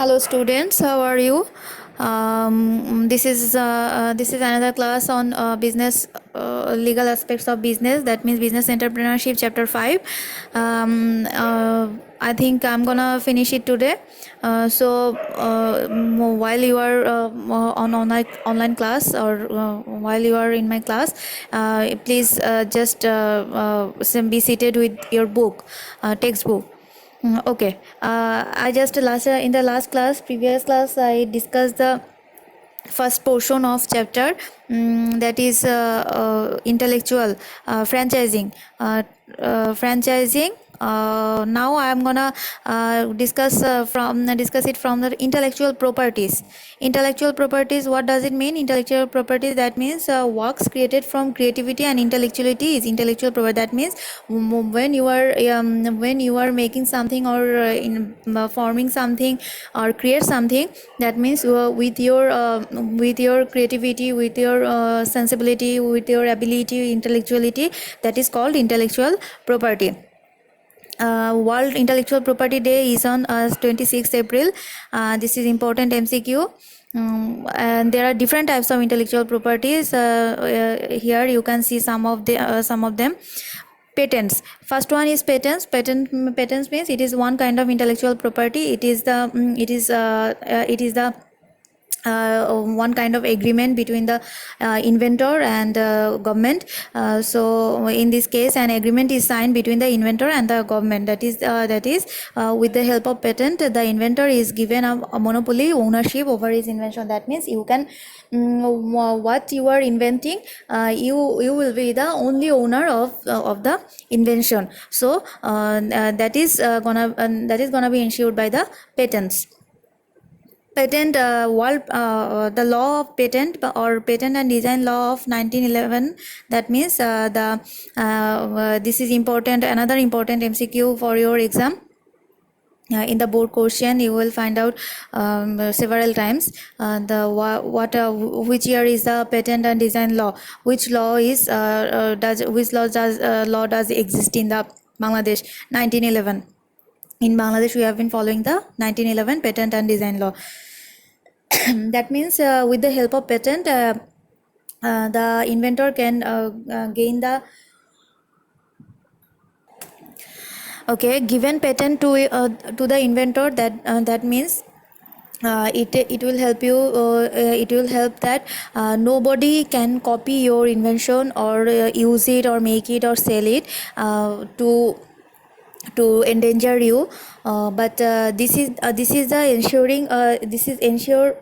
Hello students, how are you? This is another class on business, legal aspects of business. That means business entrepreneurship, chapter 5. I think I'm gonna finish it today. While you are on online class, or while you are in my class, please just be seated with your book, textbook. Okay. I just last in the previous class, I discussed the first portion of chapter, that is intellectual franchising. Franchising. Now I am gonna discuss it from the intellectual properties. Intellectual properties. What does it mean? Intellectual properties. That means works created from creativity and intellectuality is intellectual property. That means when you are making something, or forming something, or create something, that means with your creativity, with your sensibility, with your ability, intellectuality, that is called intellectual property. World Intellectual Property Day is on 26th April. This is important MCQ. And there are different types of intellectual properties. Here you can see some of them. Patents. First one is patents. Patents means it is one kind of intellectual property. It is the one kind of agreement between the inventor and government. So in this case, an agreement is signed between the inventor and the government. That is with the help of patent, the inventor is given a monopoly ownership over his invention. That means you can what you are inventing, you will be the only owner of the invention. So that is gonna be ensured by the patents. Patent the law of patent, or patent and design law of 1911. That means this is important, another important MCQ for your exam. In the board question you will find out several times which year is the patent and design law, which law does exist in the Bangladesh. 1911. In Bangladesh we have been following the 1911 patent and design law. That means with the help of patent, the inventor can gain the given patent to the inventor. That means it will help you. It will help that nobody can copy your invention, or use it, or make it, or sell it to endanger you. But this is the ensuring. This is ensuring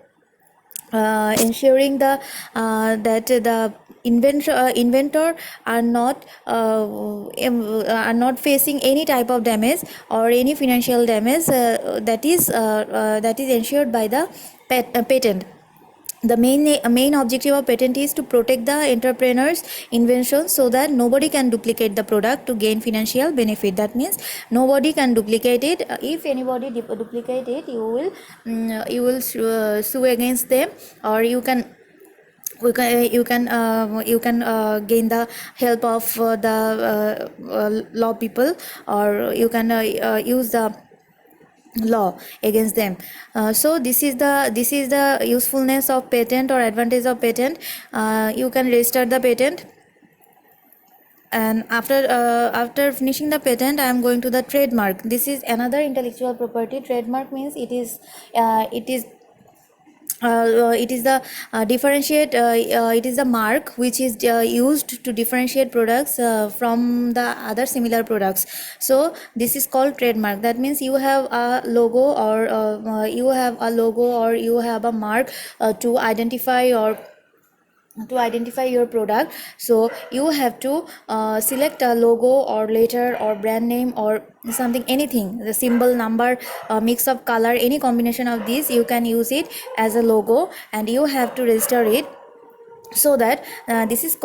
that the inventor are not facing any type of damage or any financial damage. That is ensured by the patent. The main objective of patent is to protect the entrepreneur's invention, so that nobody can duplicate the product to gain financial benefit. That means nobody can duplicate it. If anybody duplicate it, you will sue against them, or you can gain the help of the law people, or you can use the law against them. So this is the usefulness of patent, or advantage of patent. You can register the patent, and after finishing the patent, I am going to the trademark. This is another intellectual property. Trademark means it is the differentiate. It is the mark which is used to differentiate products from the other similar products. So this is called trademark. That means you have a logo, or you have a mark to identify your product. So you have to select a logo, or letter, or brand name, or something, anything, the symbol, number, mix of color, any combination of these, you can use it as a logo, and you have to register it. So that this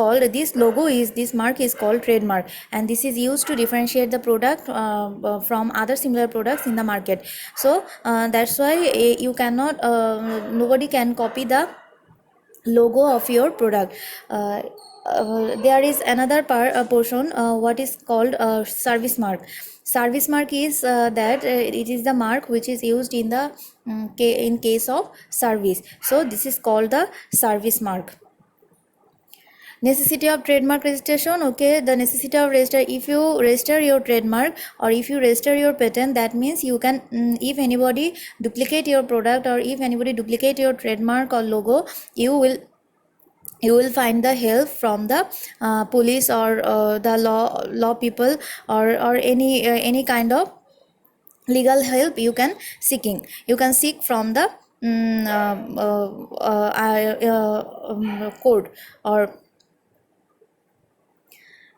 mark is called trademark, and this is used to differentiate the product from other similar products in the market. So that's why you cannot nobody can copy the logo of your product. There is another portion what is called service mark. Service mark is that it is the mark which is used in the in case of service, so this is called the service mark. Necessity of trademark registration. Okay, the necessity of register, if you register your trademark or if you register your patent, that means you can if anybody duplicate your product or if anybody duplicate your trademark or logo, you will find the help from the police or the law people, or any kind of legal help you can seek from the court or.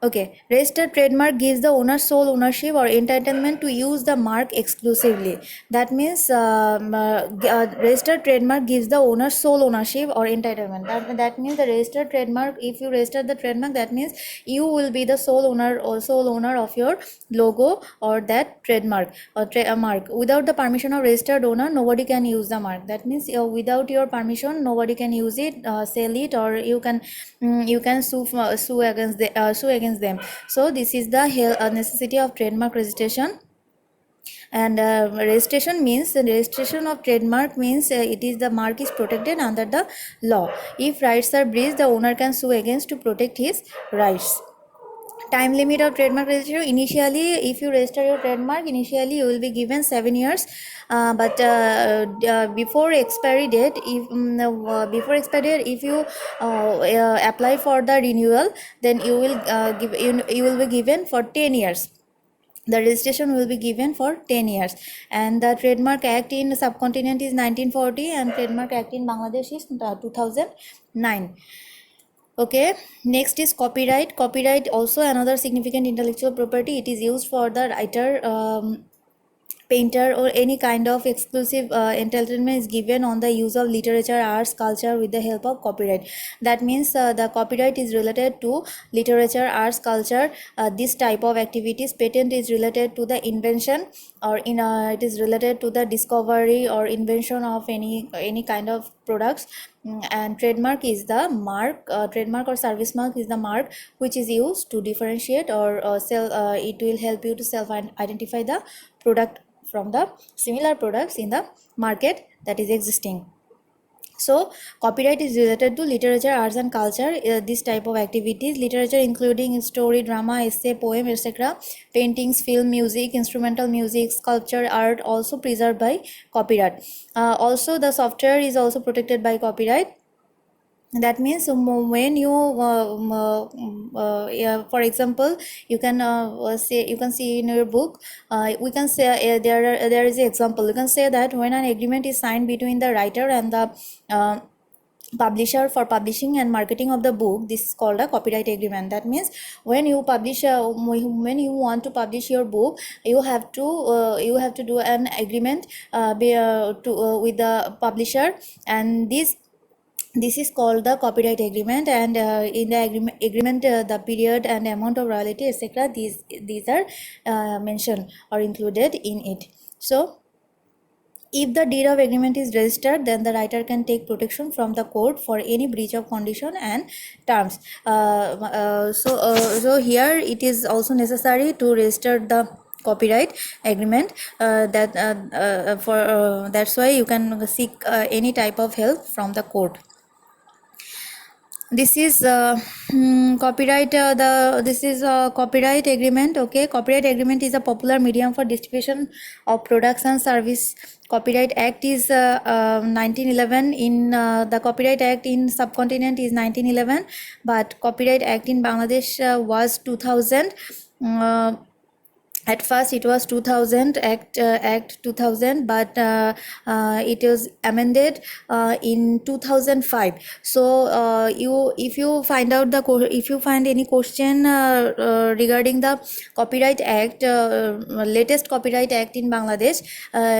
Okay, registered trademark gives the owner sole ownership or entitlement to use the mark exclusively. That means registered trademark gives the owner sole ownership or entitlement. That means the registered trademark, if you register the trademark, that means you will be the sole owner or sole owner of your logo or that trademark or mark. Without the permission of registered owner, nobody can use the mark. That means without your permission, nobody can use it, sell it, or you can sue against them. So this is the necessity of trademark registration. And registration means, the registration of trademark means it is the mark is protected under the law. If rights are breached, the owner can sue against to protect his rights. Time limit of trademark registration. Initially, if you register your trademark, initially you will be given 7 years, but before expiry date, if you apply for the renewal, then you will be given for 10 years. The registration will be given for 10 years. And the trademark act in subcontinent is 1940 and trademark act in Bangladesh is 2009. Okay, next is copyright. Copyright also another significant intellectual property. It is used for the writer, painter, or any kind of exclusive entitlement is given on the use of literature, arts, culture with the help of copyright. That means the copyright is related to literature, arts, culture, this type of activities. Patent is related to the invention, or it is related to the discovery or invention of any kind of products. And trademark is the mark, trademark or service mark is the mark which is used to differentiate or sell. It will help you to self identify the product from the similar products in the market that is existing. So copyright is related to literature, arts and culture, this type of activities. Literature including story, drama, essay, poem, etc. Paintings, film, music, instrumental music, sculpture, art also preserved by copyright. Also the software is also protected by copyright. That means when you yeah, for example, you can say, you can see in your book, we can say there is an example. You can say that when an agreement is signed between the writer and the publisher for publishing and marketing of the book, this is called a copyright agreement. That means when you publish when you want to publish your book, you have to do an agreement with the publisher, and this is called the copyright agreement. And in the agreement the period and amount of royalty, etc., these are mentioned or included in it. So if the deed of agreement is registered, then the writer can take protection from the court for any breach of condition and terms. So here it is also necessary to register the copyright agreement. That's why you can seek any type of help from the court. This is copyright this is a copyright agreement. Okay, copyright agreement is a popular medium for distribution of products and service. Copyright act is 1911. In the copyright act in subcontinent is 1911, but copyright act in Bangladesh was 2000. At first it was 2000 act 2000, but it was amended in 2005. So if you find any question regarding the copyright act, latest copyright act in Bangladesh,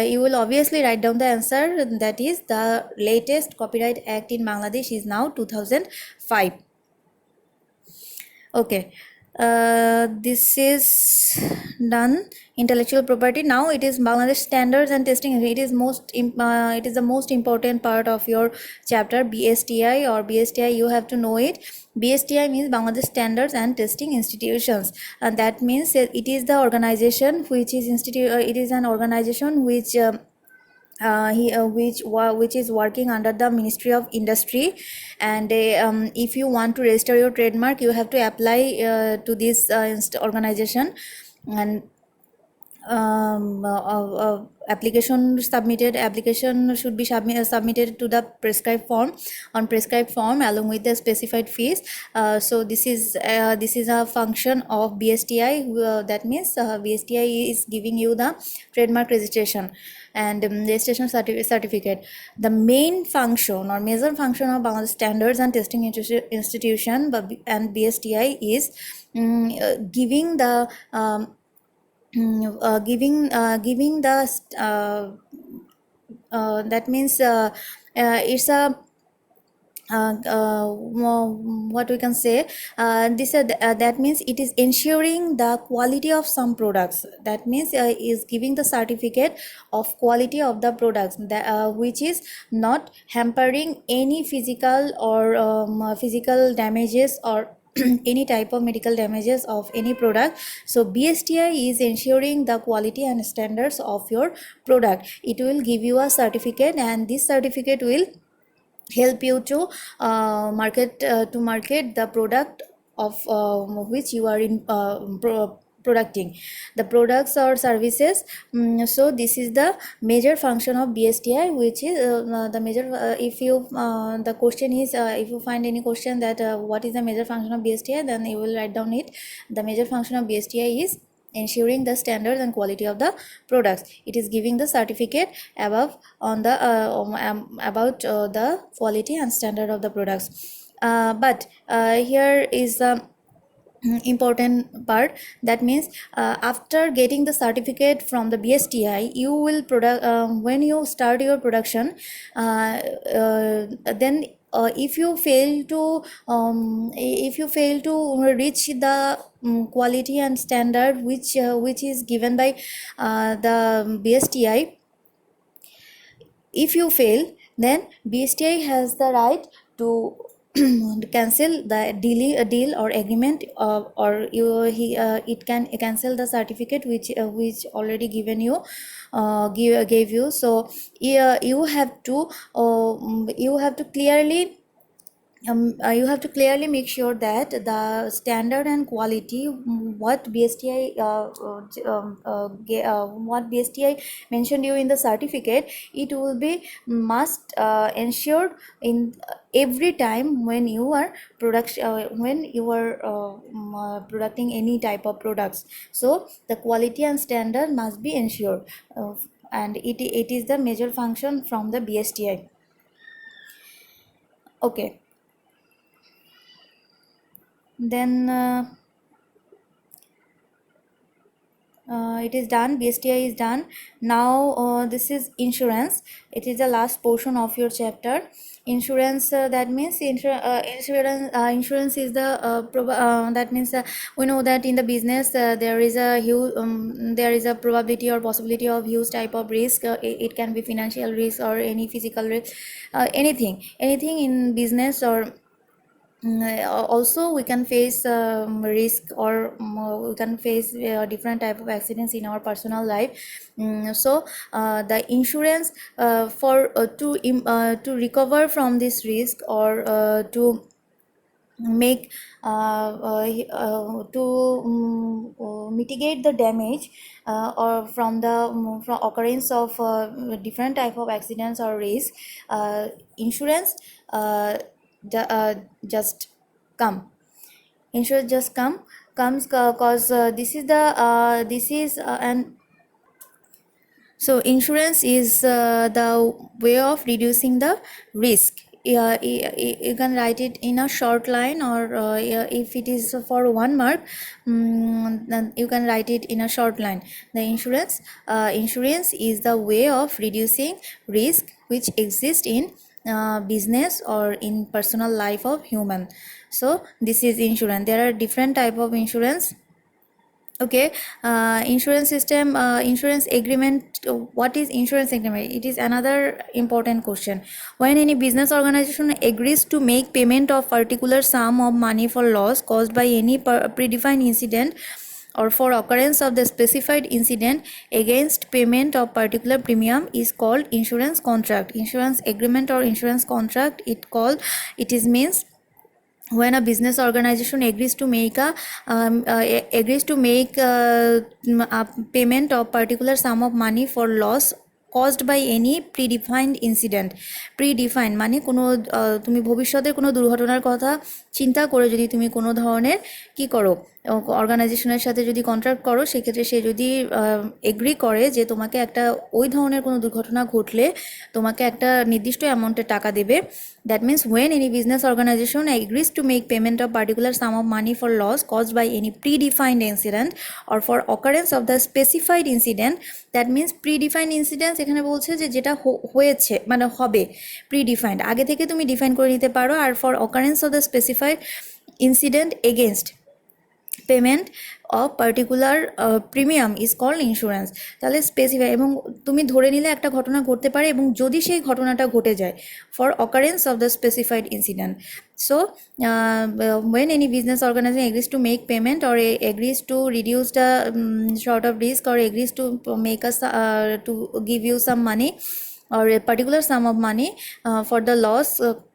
you will obviously write down the answer. That is, the latest copyright act in Bangladesh is now 2005. Okay. This is done intellectual property. Now it is Bangladesh standards and testing. It is it is the most important part of your chapter, BSTI or BSTI. You have to know it. BSTI means Bangladesh Standards and Testing Institutions, and that means it is the organization which is it is an organization which which is working under the Ministry of Industry, and if you want to register your trademark, you have to apply to this organization, and application should be submitted to the prescribed form on prescribed form along with the specified fees. So this is a function of BSTI. That means BSTI is giving you the trademark registration and registration certificate. The main function or major function of Bangladesh Standards and Testing Institution and BSTI is giving the giving the that means it's a what we can say, that means it is ensuring the quality of some products. That means is giving the certificate of quality of the products, which is not hampering any physical or physical damages or any type of medical damages of any product. So BSTI is ensuring the quality and standards of your product. It will give you a certificate, and this certificate will help you to market the product of which you are in producting the products or services. So this is the major function of BSTI, which is the major if you the question is if you find any question that what is the major function of BSTI, then you will write down it. The major function of BSTI is ensuring the standards and quality of the products. It is giving the certificate above on the about the quality and standard of the products. But here is the important part. That means after getting the certificate from the BSTI, you will when you start your production, then if you fail to reach the quality and standard which is given by the BSTI, if you fail, then BSTI has the right to cancel the deal or agreement, or it can cancel the certificate which already given you gave you. So you have to clearly you have to clearly make sure that the standard and quality what BSTI what BSTI mentioned you in the certificate, it will be must ensured in every time when you are producing any type of products. So the quality and standard must be ensured, and it is the major function from the BSTI. Okay, then it is done. BSTI is done. Now this is insurance. It is the last portion of your chapter. Insurance, that means insurance is the that means we know that in the business there is a huge there is a probability or possibility of huge type of risk. It can be financial risk or any physical risk, anything in business, or also we can face risk, or we can face different type of accidents in our personal life. So the insurance for to recover from this risk, or to make mitigate the damage or from the from occurrence of different type of accidents or risk, insurance just come insurance just comes because this is an so insurance is the way of reducing the risk. You can write it in a short line, or if it is for 1 mark, then you can write it in a short line. The insurance is the way of reducing risk which exists in business or in personal life of human. So this is insurance. There are different type of insurance. Okay, insurance system, insurance agreement. What is insurance agreement? It is another important question. When any business organization agrees to make payment of particular sum of money for loss caused by any predefined incident or for occurrence of the specified incident against payment of particular premium is called insurance contract. Insurance agreement or insurance contract, it is means when a business organization agrees to make a payment of particular sum of money for loss caused by any predefined incident. Predefined মানে কোনো তুমি ভবিষ্যতের কোনো দুর্ঘটনার কথা চিন্তা করে যদি তুমি কোনো ধরনের কি করো, অর্গানাইজেশনের সাথে যদি কন্ট্রাক্ট করো, সেক্ষেত্রে সে যদি এগ্রি করে যে তোমাকে একটা ওই ধরনের কোনো দুর্ঘটনা ঘটলে তোমাকে একটা নির্দিষ্ট অ্যামাউন্টের টাকা দেবে, that means when any business organization agrees to make payment of particular sum of money for loss caused by any predefined incident or for occurrence of the specified incident, that means predefined incident এখানে বলছে যে যেটা হয়েছে মানে হবে, predefined আগে থেকে তুমি ডিফাইন করে নিতে পারো, আর for occurrence of the specified incident against payment of particular premium is called insurance. তাহলে স্পেসিফাই, এবং তুমি ধরে নিলে একটা ঘটনা ঘটতে পারে এবং যদি সেই ঘটনাটা ঘটে যায়, for occurrence of the specified incident. So when any business organization agrees to make payment or agrees to reduce the sort of risk or agrees to make us to give you some money or a particular sum of money for the loss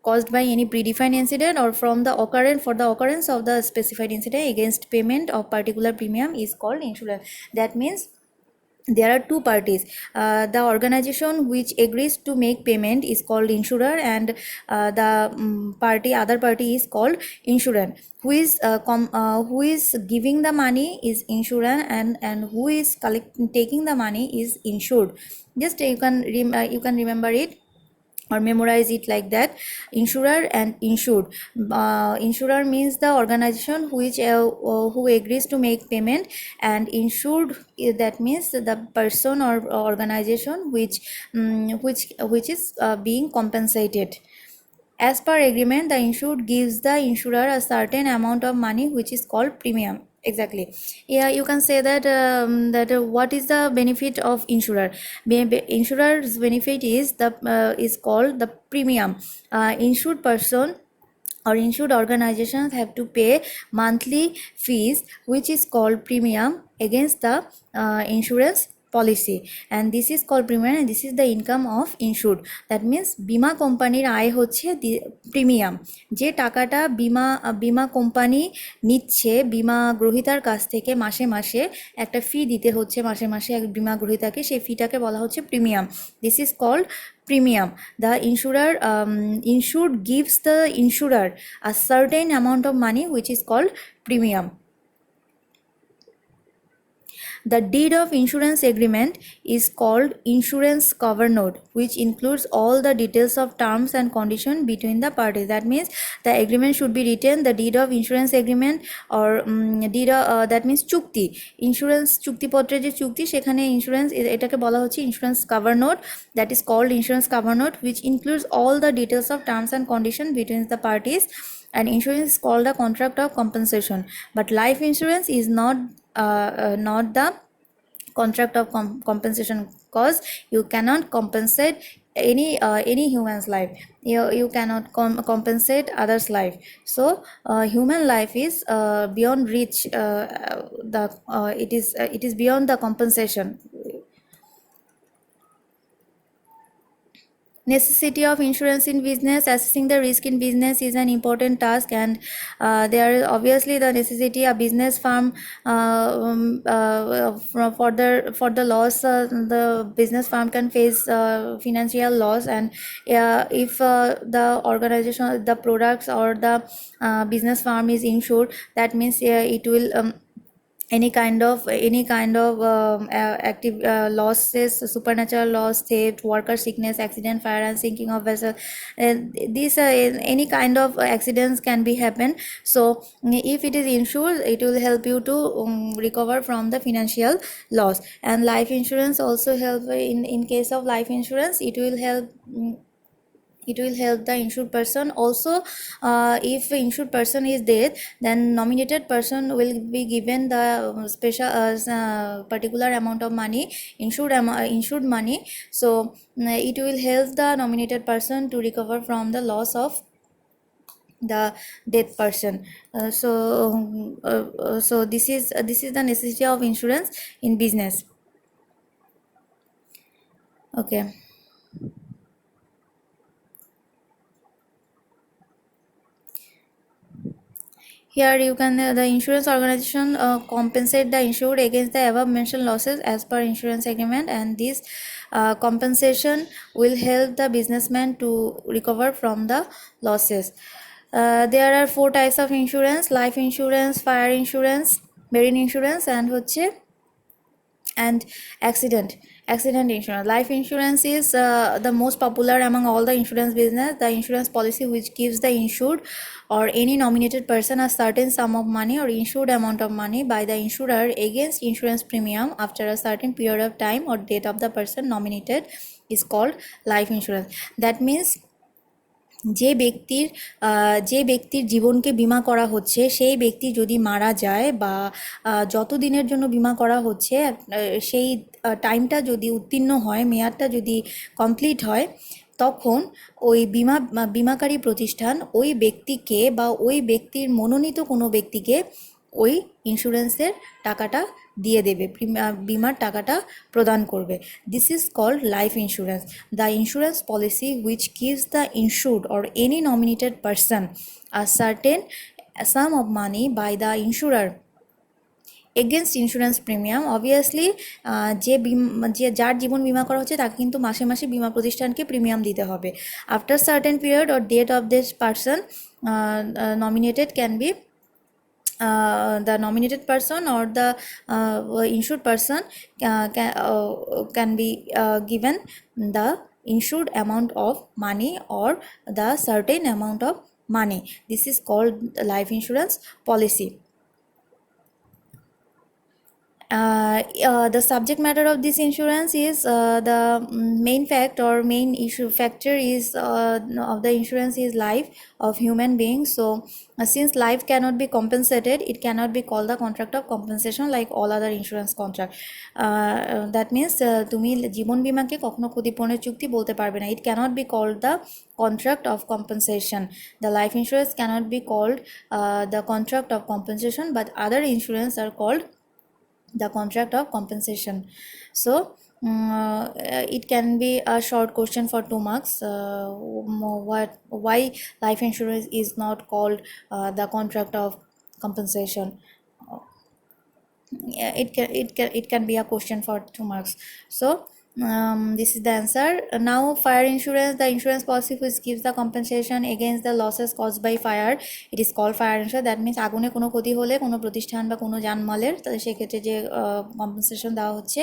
caused by any predefined incident or from the occurrence of the specified incident against payment of particular premium is called insurance. That means there are two parties. The organization which agrees to make payment is called insurer, and the other party is called insurance. Who is giving the money is insurer, and who is taking the money is insured. Just you can remember it or memorize it like that: insurer and insured. Insurer means the organization who agrees to make payment, and insured, that means the person or organization which is being compensated. As per agreement, the insured gives the insurer a certain amount of money which is called premium. Exactly. Yeah, you can say that what is the benefit of insurer? Insurer's benefit is called the premium. Insured person or insured organizations have to pay monthly fees which is called premium against the insurance policy, and this is called premium, and this is the income of insured. That means বিমা কোম্পানির আয় হচ্ছে premium, যে টাকাটা বিমা company নিচ্ছে বিমা গ্রহীতার কাছ থেকে মাসে মাসে একটা ফি দিতে হচ্ছে মাসে মাসে এক বিমা গ্রহীতাকে, সেই ফিটাকে বলা হচ্ছে premium. This is called premium. The insured gives the insurer a certain amount of money which is called premium. The deed of insurance agreement is called insurance cover note, which includes all the details of terms and conditions between the parties. That means the agreement should be written, the deed of insurance agreement or that means চুক্তি, insurance চুক্তিপত্রের যে চুক্তি সেখানে insurance এটাকে বলা হচ্ছে insurance cover note, that is called insurance cover note, which includes all the details of terms and conditions between the parties. And insurance is called a contract of compensation, but life insurance is not the contract of compensation, because you cannot compensate any human's life. You cannot compensate others' life. So human life is beyond reach. It is beyond the compensation. Necessity of insurance in business. Assessing the risk in business is an important task, and there is obviously the necessity a business firm for the loss, the business firm can face financial loss, and if the organization, the products or the business firm is insured, that means it will any kind of active losses, supernatural loss, theft, worker sickness, accident, fire and sinking of vessel, these any kind of accidents can be happen. So if it is insured, it will help you to recover from the financial loss. And life insurance also help in case of life insurance, it will help it will help the insured person. Also, if insured person is dead, then nominated person will be given the special particular amount of money, insured money. So it will help the nominated person to recover from the loss of the dead person. So this is the necessity of insurance in business. Okay. Here you can the insurance organization compensate the insured against the above mentioned losses as per insurance agreement, and this compensation will help the businessman to recover from the losses. There are 4 types of insurance: life insurance, fire insurance, marine insurance, and accident insurance. Life insurance is the most popular among all the insurance business. The insurance policy which gives the insured or any nominated person a certain sum of money or insured amount of money by the insurer against insurance premium after a certain period of time or date of the person nominated is called life insurance. That means যে ব্যক্তির জীবনকে বীমা করা হচ্ছে সেই ব্যক্তি যদি মারা যায় বা যত দিনের জন্য বীমা করা হচ্ছে সেই টাইমটা যদি উত্তীর্ণ হয়, মেয়াদটা যদি কমপ্লিট হয়, তখন ওই বিমাকারী প্রতিষ্ঠান ওই ব্যক্তিকে বা ওই ব্যক্তির মনোনীত কোনো ব্যক্তিকে ওই ইন্স্যুরেন্সের টাকাটা দিয়ে দেবে, বিমার টাকাটা প্রদান করবে। This is called life insurance, the insurance policy which gives the insured or any nominated person a certain sum of money by the insurer against insurance premium. Obviously যে যার জীবন বিমা করা হচ্ছে তাকে কিন্তু মাসে মাসে বিমা প্রতিষ্ঠানকে প্রিমিয়াম দিতে হবে। After certain period or date of this person nominated can be the nominated person or the insured person can be given the insured amount of money or the certain amount of money. This is called life insurance policy. The subject matter of this insurance is the main fact or main issue factor is of the insurance is life of human beings. So since life cannot be compensated, it cannot be called the contract of compensation like all other insurance contract. That means তুমি জীবন বীমাকে কখনো ক্ষতিপূরণের চুক্তি বলতে পারবে না। It cannot be called the contract of compensation. The life insurance cannot be called the contract of compensation, but other insurance are called the contract of compensation. So it can be a short question for 2 marks. Why life insurance is not called the contract of compensation? It can be a question for 2 marks. So this is the answer. Now fire insurance, the insurance policy which gives the compensation against the losses caused by fire, it is called fire insurance. That means আগুনে কোনো ক্ষতি হলে কোনো প্রতিষ্ঠান বা কোনো যানমালের তাহলে সেক্ষেত্রে যে compensation দেওয়া হচ্ছে,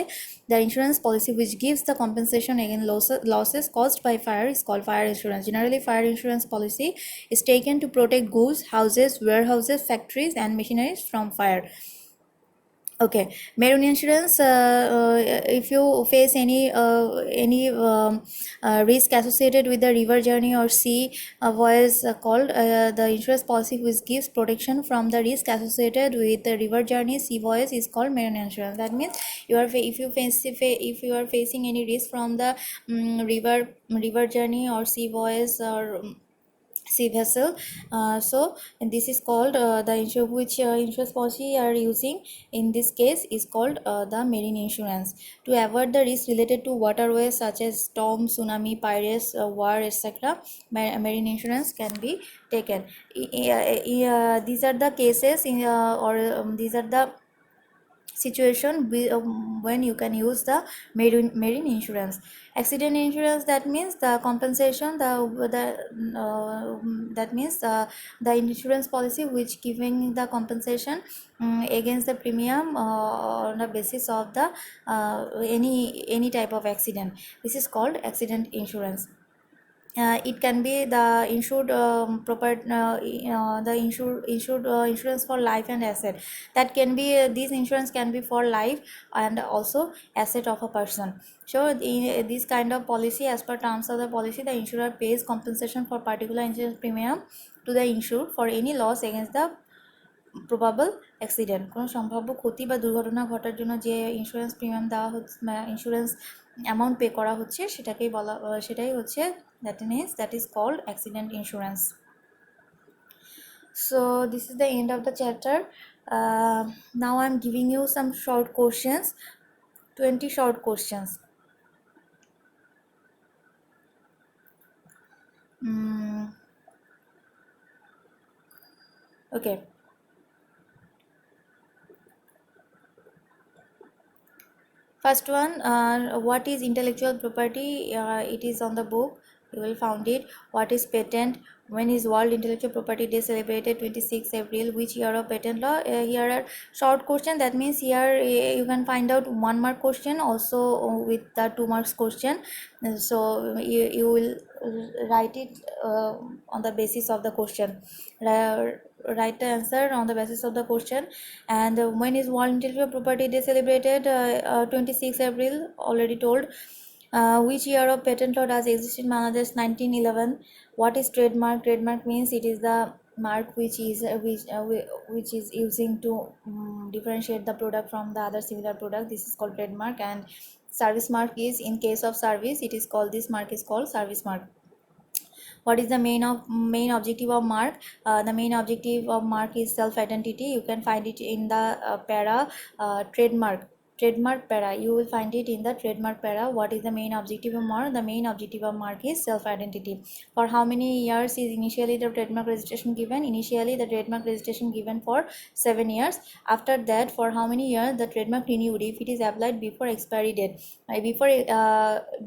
the insurance policy which gives the compensation against losses caused by fire is called fire insurance. Generally fire insurance policy is taken to protect goods, houses, warehouses, factories and machineries from fire. Okay, marine insurance, if you face any risk associated with the river journey or sea voyage called the insurance policy which gives protection from the risk associated with the river journey, sea voyage is called marine insurance. That means if you are facing any risk from the river journey or sea voyage or sea vessel, so this is called the insurance policy are using in this case is called the marine insurance. To avoid the risk related to waterways such as storm, tsunami, pirates, war, etc., marine insurance can be taken. These are the cases these are the situation when you can use the marine insurance. Accident insurance, that means the compensation that means the insurance policy which giving the compensation against the premium on the basis of the any type of accident. This is called accident insurance. It can be the insured the insurance for life and asset. That can be this insurance can be for life and also asset of a person. So in this kind of policy, as per terms of the policy, the insurer pays compensation for particular insurance premium to the insured for any loss against the probable accident, কোনো সম্ভাব্য ক্ষতি বা দুর্ঘটনা ঘটার জন্য যে insurance premium দেওয়া হচ্ছে, ইন্স্যুরেন্স অ্যামাউন্ট পে করা হচ্ছে, সেটাকেই বলা সেটাই হচ্ছে that is called accident insurance. So this is the end of the chapter. Now I'm giving you some short questions, 20 short questions. Okay. First one, what is intellectual property? It is on the book, you will found it. What is patent? When is World Intellectual Property Day celebrated? 26 April. Which year of patent law? Here are short question, that means here you can find out 1 mark question also with the 2 marks question. So you will write it on the basis of the question. Write the answer on the basis of the question. And when is World Intellectual Property Day celebrated? 26 April, already told. Which year of patent law does exist in Bangladesh? 1911. What is trademark? Trademark means it is the mark which is using to differentiate the product from the other similar product. This is called trademark. And service mark is, in case of service, it is called, this mark is called service mark. What is the main objective of mark? The main objective of mark is self identity. You can find it in the para trademark para. You will find it in the trademark para. What is the main objective of mark? The main objective of mark is self identity. For how many years is initially the trademark registration given? Initially the trademark registration given for 7 years. After that, for how many years the trademark renewed if it is applied before expiry date?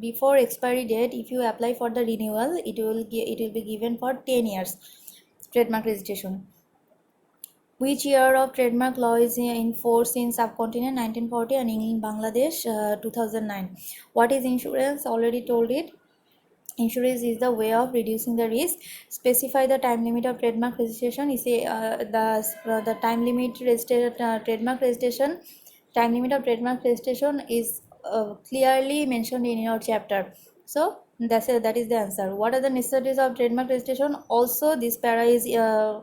Before expiry date, if you apply for the renewal, it will be given for 10 years trademark registration. Which year of trademark law is in force in subcontinent? 1940, and in Bangladesh 2009. What is insurance? Already told it. Insurance is the way of reducing the risk. Specify the time limit of trademark registration. You say the time limit trademark registration. Time limit of trademark registration is clearly mentioned in your chapter. So that is the answer. What are the necessities of trademark registration? Also, this para is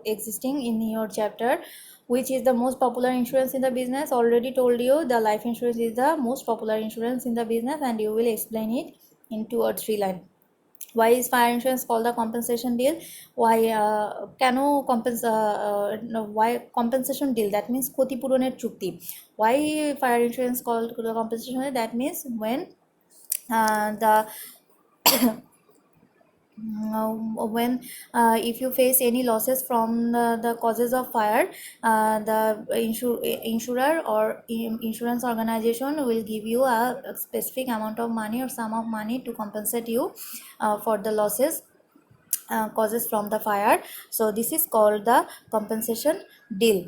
existing in your chapter. Which is the most popular insurance in the business? Already told you, the life insurance is the most popular insurance in the business, and you will explain it in 2 or 3 lines. Why is fire insurance called the compensation deal? Why why compensation deal? That means ক্ষতিপূরণের চুক্তি. Why fire insurance called the compensation deal? That means when the when if you face any losses from the causes of fire, the insurer or insurance organization will give you a specific amount of money or sum of money to compensate you for the losses causes from the fire. So this is called the compensation deal.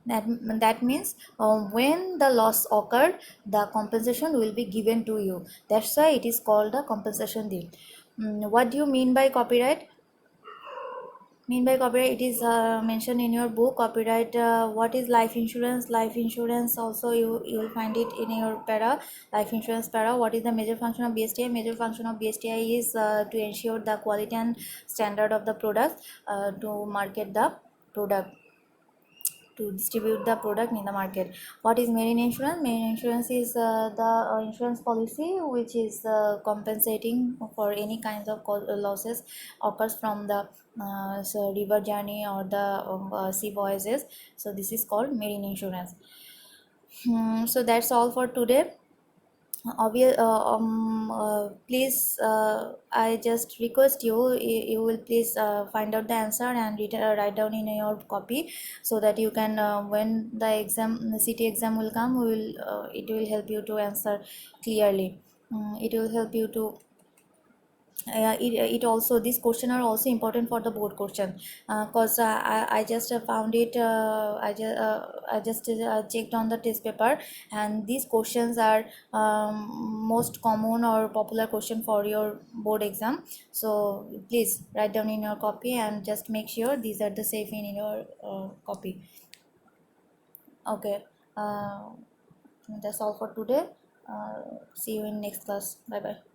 That means when the loss occurred, the compensation will be given to you. That's why it is called the compensation deal. What do you mean by copyright? It is mentioned in your book, copyright. What is life insurance? Life insurance also you will find it in your para, life insurance para. What is the major function of BSTI? Major function of BSTI is to ensure the quality and standard of the product, to market the product, to distribute the product in the market. What is marine insurance? Marine insurance is the insurance policy which is compensating for any kinds of losses occurs from the river journey or the sea voyages. So this is called marine insurance. So that's all for today. Please, I just request you will please find out the answer and write down in your copy, so that you can when the city exam will come, it will help you to answer clearly. It will help you to it also, this question are also important for the board question, because I just found it, I just checked on the test paper, and these questions are most common or popular question for your board exam. So please write down in your copy and just make sure these are the safe in your copy. Okay, uh, that's all for today. See you in next class. Bye bye.